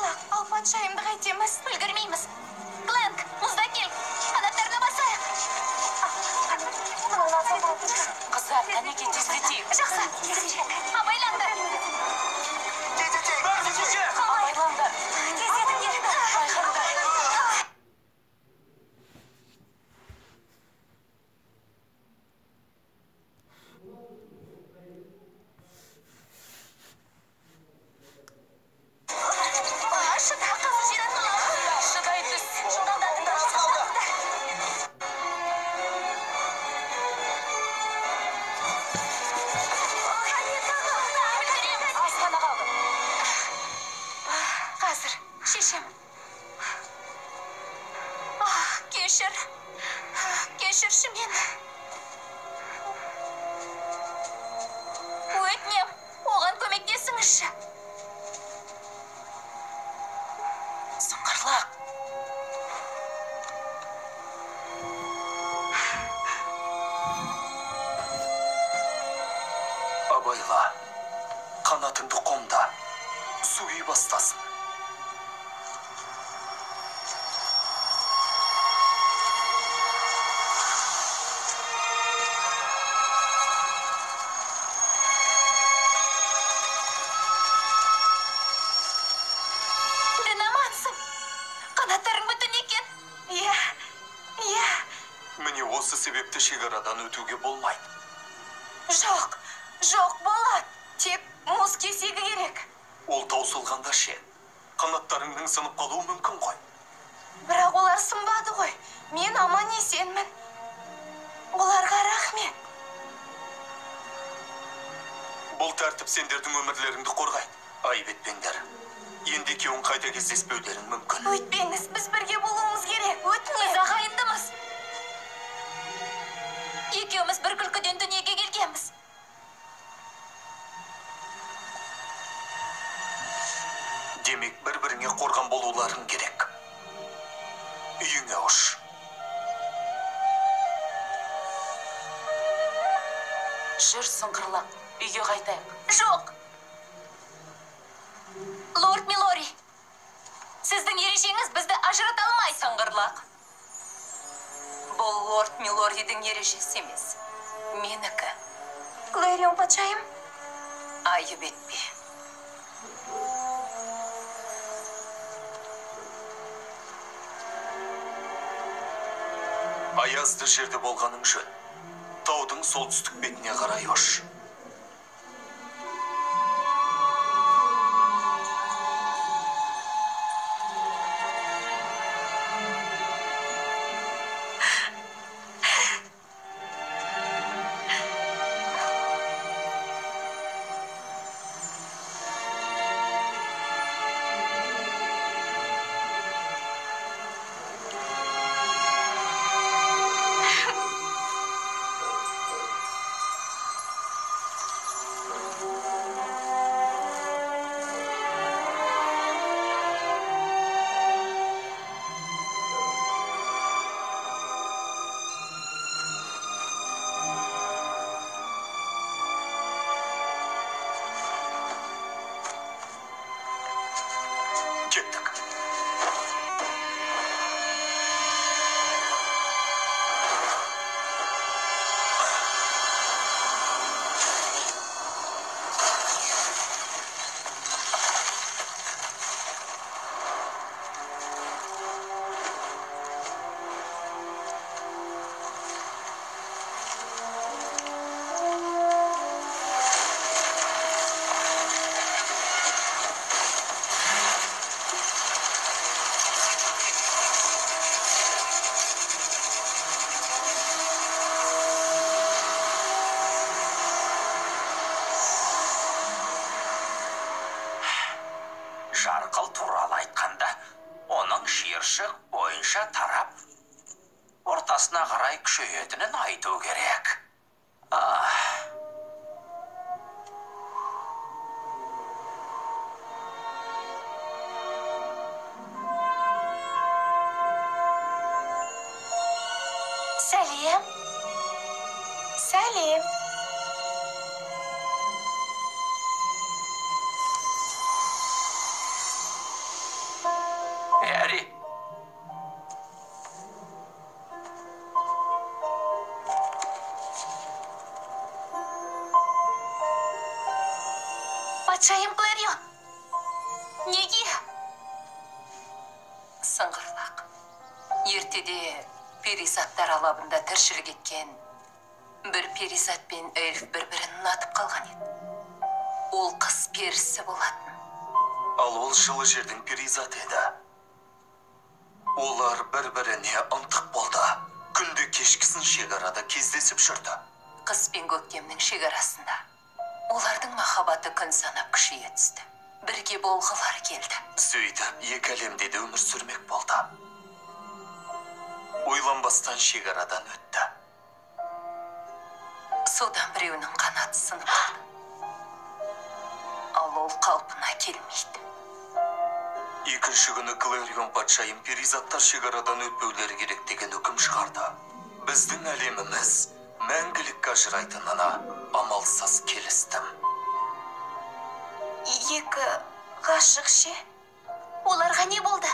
соңғырлақ, ал патшайымды қайтеміз? Үлгірмейміз. Гленк, мұзда кел, қанаттарына басайық. Қыздар, әнеке тездетейік. Жақсы, абайлаңдар. Абайлаңдар. Тездетіңдер. Байқаңдар. Кешірші мен. Өтінем, оған көмектесіңізші. Соңғырлақ. Абайла, қанатыңды қомда, суи бастасын. Қанаттарың бүтін екен. Иә. Міне осы себепті шекарадан өтуге болмайды. Жоқ болады. Тек мұз кесегі керек. Ол таусылғанда ше. Қанаттарыңның сынып қалуы мүмкін ғой. Бірақ олар сынбады ғой. Мен аман есенмін. Оларға рахмет. Бұл тәртіп сендердің өмірлеріңді қорғайды. Айып етпеңдер. Енді екеуің қайта кездеспеулерің мүмкін. Өйтпеңіз, біз бірге болуымыз керек. Өтінем. Біз ағайындымыз. Екеуміз бір күлкіден дүниеге келгенбіз. Демек, бір-біріңе қорған болуларың керек. Үйіңе ұш. Жүр, Соңғырлақ, үйге қайтайық. Жоқ. Лорд Милори, сіздің ережеңіз бізді ажырата алмайды. Соңғырлақ. Бұл лорд Милоридің ережесі емес. Менікі. Клэрион патшайым. Айып етпе. Аязды жерде болғаның жөн. Таудың солтүстік бетіне қарай ұш. Кеттік. Жарқыл туралы айтқанда, оның шиыршық бойынша тарап, ортасына қарай күшейетінін айту керек. Сәлем. Сәлем. Бәрі. Патшайым Кларион. Неге? Сыңғырлақ. Ертеде перизаттар алабында тіршілік еткен бір перизат пен эльф бір-бірін ұнатып қалған еді. Ол қыз перісі болатын. Ал ол жылы жердің перизат еді. Олар бір-біріне ынтық болды. Күнде кешкісін шекарада кездесіп жүрді. Қыс пен көктемнің шекарасында. Олардың махаббаты күн санап күшейе түсті. Бірге болғылары келді. Сөйтіп, екі әлемде де өмір сүрмек болды. Ойланбастан шекарадан өтті. Содан біреуінің қанаты сынып қалды. Ал ол қалпына келмейді. Екінші күні Кларион патшайым перизаттар шекарадан өтпеулері керек деген үкім шығарды. Біздің әлеміміз мәңгілік ажырайтынына амалсыз келістім. Екі ғашық ше? Оларға не болды?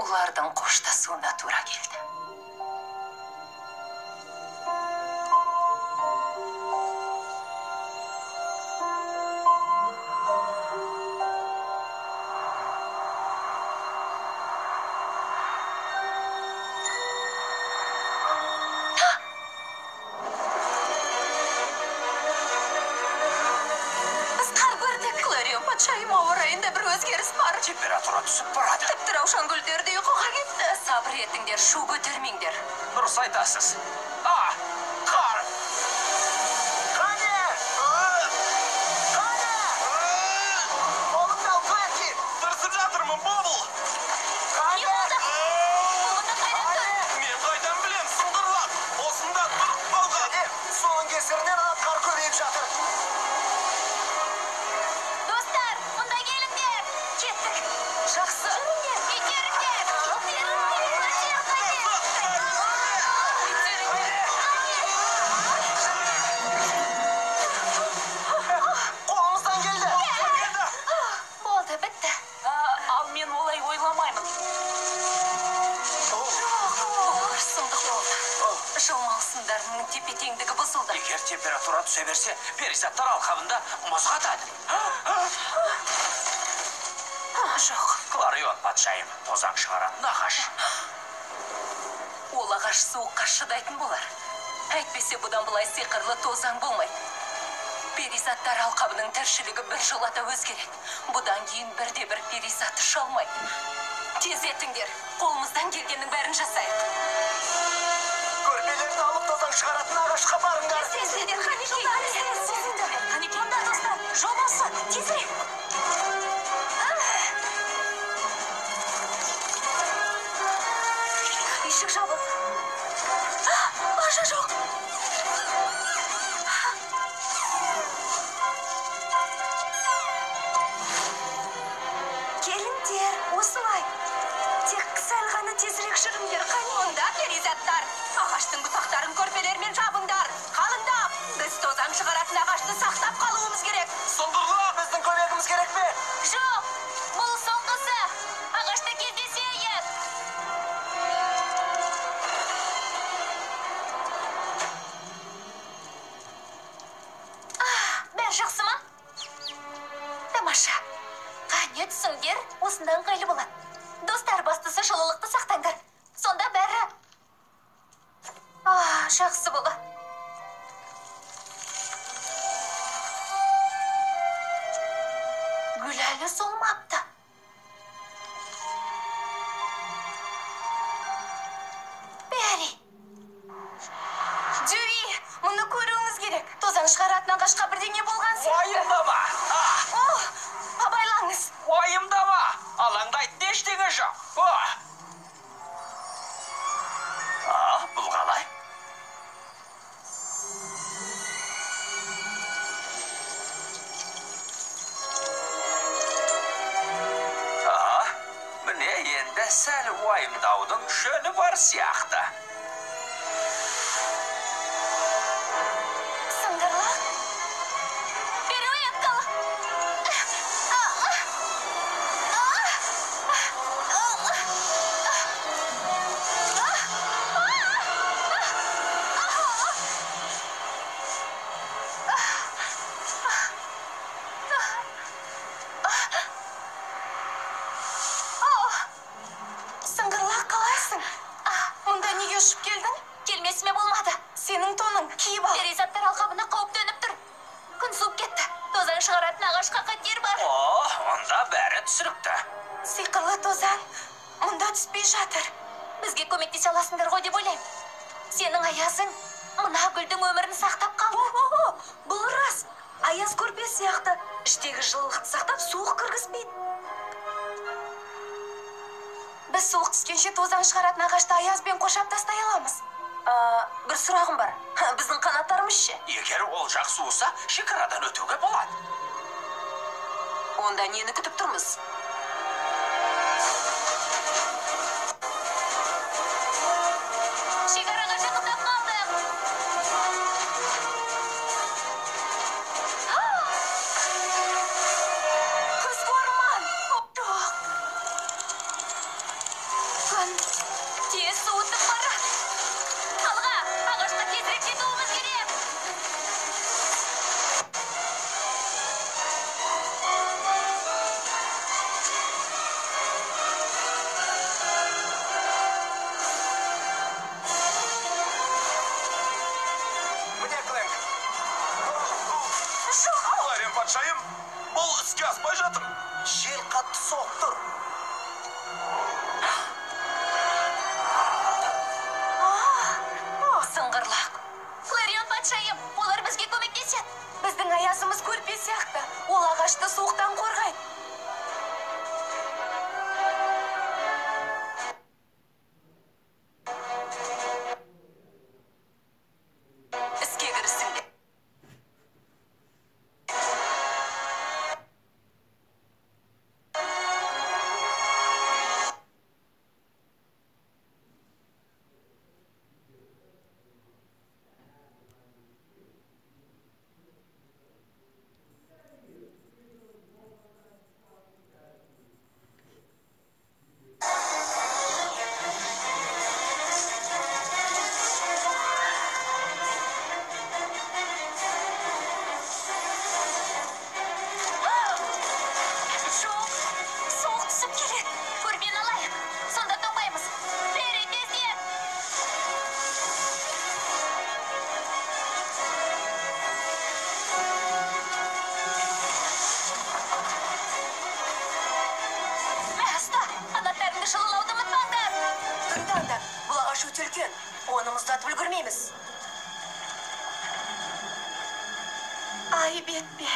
Олардың қоштасуына тура келді. Патшайым ауа райында бір өзгеріс бар. Температура түсіп барады. Тіпті раушан гүлдері де ұйқыға кетті. Сабыр етіңдер, шу көтермеңдер. Дұрыс айтасыз. Қар! Қане! Қане! Қолымда Флэки! Тырысып жатырмын, Бобл! Не болды? Қолында қайрат тұр. Мен қайдан білем, сыңғырлақ! Осында тұрып қалған! Және соның кесірінен ана қар көбейіп жатыр. Достар, мұнда келіңдер. Кеттік. Жақсы. Жүріңдер, итеріңдер. Қолымыздан келді. Болды, бітті. Ал мен олай ойламаймын. Олар сұмдық болды. Жыл маусымдарының тепе-теңдігі бұзылды. Егер температура түсе берсе, перизаттар алқабында мұз қатады. Жоқ, Кларион патшайым, тозаң шығаратын ағаш. ол ағаш суыққа шыдайтын болар. Әйтпесе бұдан былай сиқырлы тозаң болмайды. Перизаттар алқабының тіршілігі бір жолата өзгереді. Бұдан кейін бірде-бір перизат ұша алмайды. Тез етіңдер, қолымыздан келгеннің бәрін жасайық. Көрпелерді алып тозаң шығаратын ағашқа барыңдар. Сіздер, Қанекей, мұнда достар, жол болсын, тезірек. Ишік жабық. Баша жоқ. Келіңдер, осылай. Тек сәл ғана тезірек жүріңдер, қане. Онда перизаттар, ағаштың бұтақтарын көрпелермен жабыңдар. Қалыңдап, біз тозаң шығаратын ағашты сақтап қалуымыз керек. Сыңғырлақ! Біздің көмегіміз керек пе? Жоқ, бұл соңғысы. Ағашта кездесейік. Бәрі жақсы ма? Тамаша. Қане түсіңдер, осында ыңғайлы болады. Достар, бастысы жылылықты сақтаңдар. Сонда бәрі... жақсы болады. Гүл әлі солмапты. Бәрі. Джуи, мұны көруіңіз керек. Тозаң шығаратын ағашқа бірдеңе болған сияқты. Уайымдама! Абайлаңыз. Уайымдама! Алаңдайтын ештеңе жоқ. Бұл қалай? Міне енді сәл уайымдаудың жөні бар сияқты. Сыңғырлақ. Перуэткалы. ағашқа қатер бар. О, онда бәрі түсірікті. Сиқырлы тозаң мұнда түспей жатыр. Бізге көмектесе аласыңдар ғой деп ойлаймын. Сенің аязың мына гүлдің өмірін сақтап қалды. Бұл рас. Аяз көрпе сияқты. Іштегі жылылықты сақтап суық кіргізбейді. Біз суық түскенше тозаң шығаратын ағашты аязбен қоршап тастай аламыз. Бір сұрағым бар. Біздің қанаттарымыз ше? Егер ол жақ суыса, шекарадан өтуге болады. Онда нені күтіп тұрмыз? Шекараға жақындап қалдық. Күзгі орман. Жоқ. Күн тез суытып барады. Алға, ағашқа тезірек жетуіміз керек. Міне Клэнк. Ларен патшайым, бұл іске аспай жатыр. Жел қатты соғып тұр. Сыңғырлақ. Кларион патшайым, олар бізге көмектеседі. Біздің аязымыз көрпе сияқты. Ол ағашты суықтан қорғайды. Іске кірісіңдер. Жоқ, суық түсіп келеді. Көрпені алайық. Сонда тоңбаймыз. Бері тезден. Мәста, қанаттарыңды жылылауды ұмытпаңдар. Тыңдаңдар, бұл ағаш өте үлкен. Оны мұздатып үлгермейміз. Ай бетпе.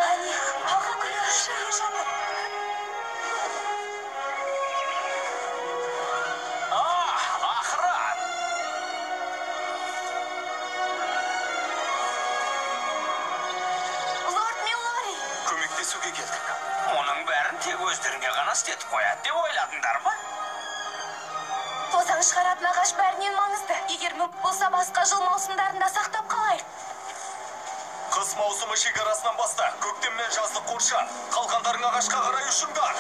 Әне, алға күлері шайы жатыр. Ақыры. Лорд Милори. Көмектесуге келдік. Оның бәрін тек өздеріңе ғана істетіп қояды деп ойладыңдар ма? Тозаң шығаратын ағаш бәрінен маңызды. Егер мүмкін болса басқа жыл маусымдарында сақтап қалайық. Қыс маусымы шекарасынан баста, көктем мен жазды қорша. Қалғандарың ағашқа қарай ұшыңдар.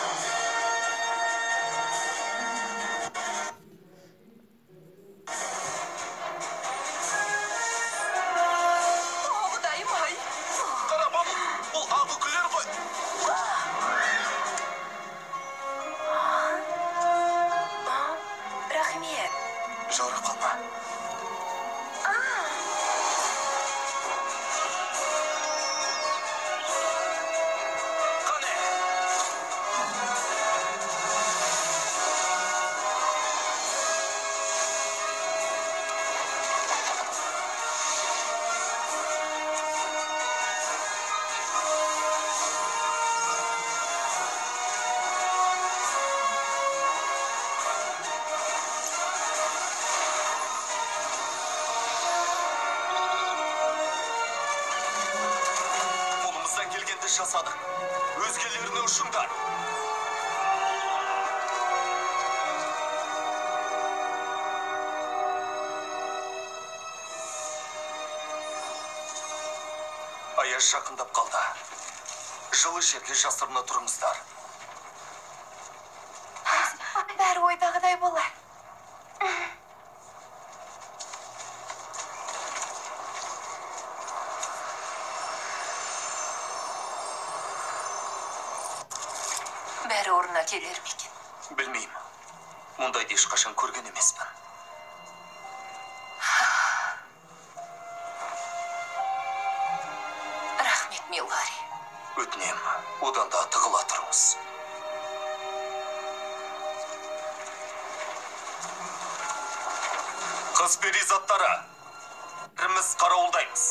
Құдайым ай. Қарапам, бұл ағы күлер ғой. Рахмет. Жаурап қалма. Қане, қолымыздан келгенді жасадық. Өзгелеріне ұшыңдар. Аяз жақындап қалды. Жылы жерге жасырына тұрыңыздар. Бәрі ойдағыдай болар. Бәрі орнына келер ме екен? Білмеймін. Мұндайды ешқашан көрген емеспін. Рахмет, Милари. Өтінем, одан да тығыла тұрыңыз. Қыз перизаттары, біріміз қарауылдаймыз.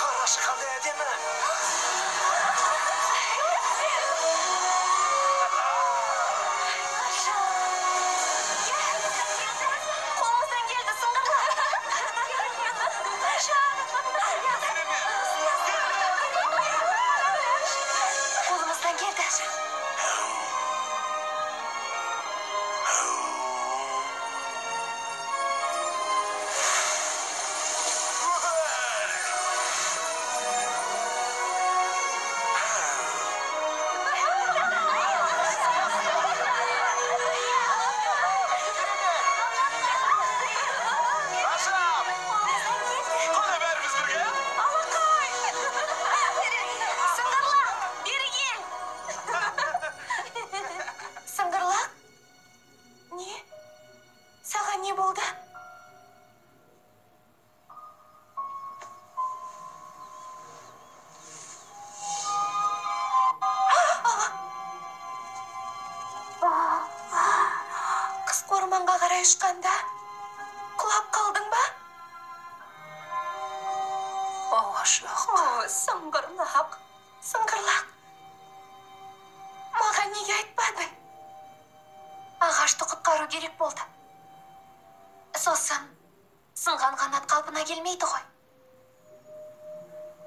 Қарашы қандай әдемі. Қолымыздан келді, сыңғырлы. Қолымыздан келді. Қане бәріміз бірге? Сыңғырлы, бері кел. Сыңғырлы? Не? Саған не болды? Қысқы орманға қарай ұшқанда құлап қалдың ба? Жоқ. Сыңғырлақ. Сыңғырлақ. Маған неге айтпадың? Ағашты құтқару керек болды. Сосын сынған қанат қалпына келмейді ғой.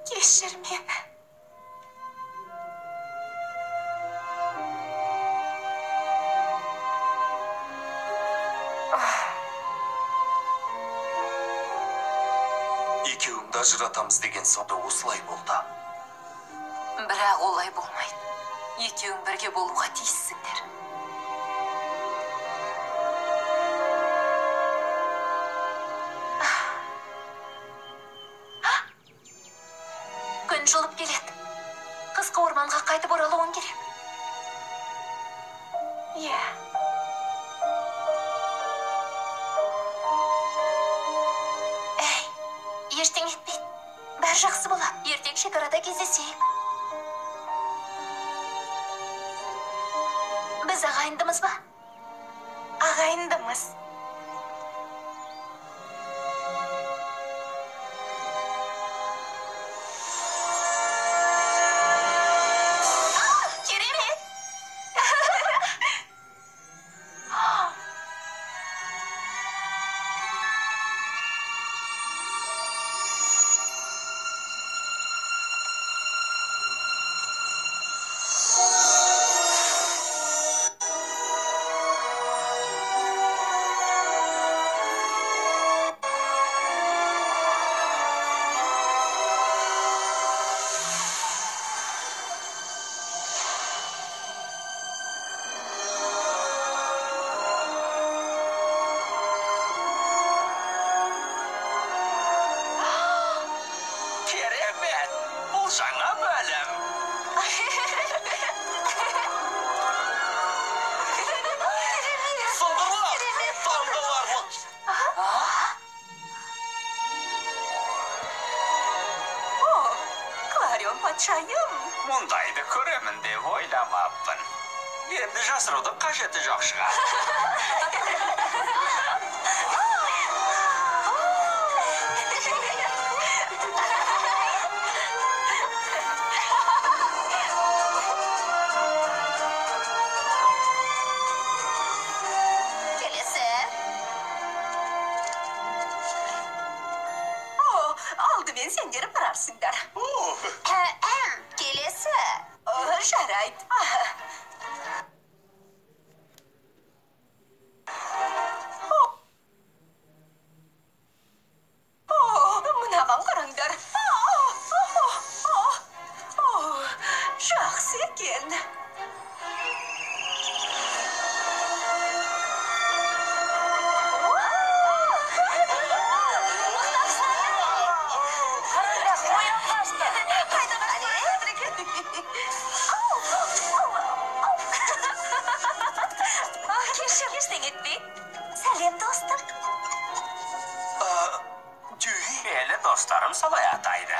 Кешір мені. Екеуіңді ажыратамыз деген сонда осылай болды. Бірақ олай болмайды. Екеуің бірге болуға тиіссіңдер. Күн жылып келеді. Қысқы орманға қайтып оралуың керек. Иә. Әй, ештеңе етпейді. Бәрі жақсы болады. Ертең шекарада кездесейік. Біз ағайындымыз ба? Ағайындымыз. Керемет! Наполеон патшайым. Мұндайды көремін деп ойламаппын. Енді жасырудың қажеті жоқ шығар. Келесі. О, алдымен сендер барарсыңдар. Келесі. Жарайды. Мынаған қараңдар. Жақсы екен. Ештеңе етпей. Сәлем, достым. Дюй. Белі достарым солай атайды.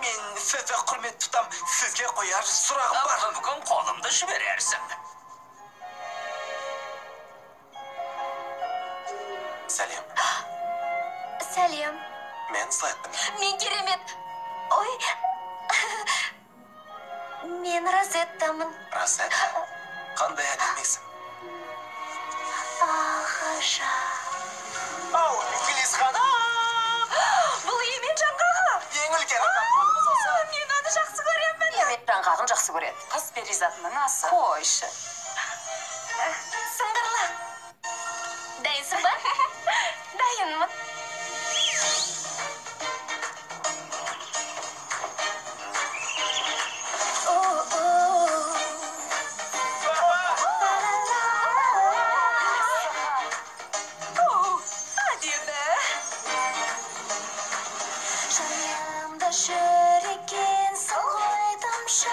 Мен сізді құрмет тұтам. Сізге қояр сұрағым бар. Бүгін қолымды жіберерсің. Сәлем. Сәлем. Мен Слеттім. Мен керемет. Ой. Мен Розеттамын. Розет. Қандай әдемісің? Ағаша. Ау, Фелис ханым! Бұл емен жаңғағы. Ең үлкен Мен аны жақсы көремін. Емен жаңғағын жақсы көреді. Қыз перизатының асы. Қойшы. Сыңғырлы. Дайынсың ба? Дайынмын. Жанымда жүр екен салғай тамшы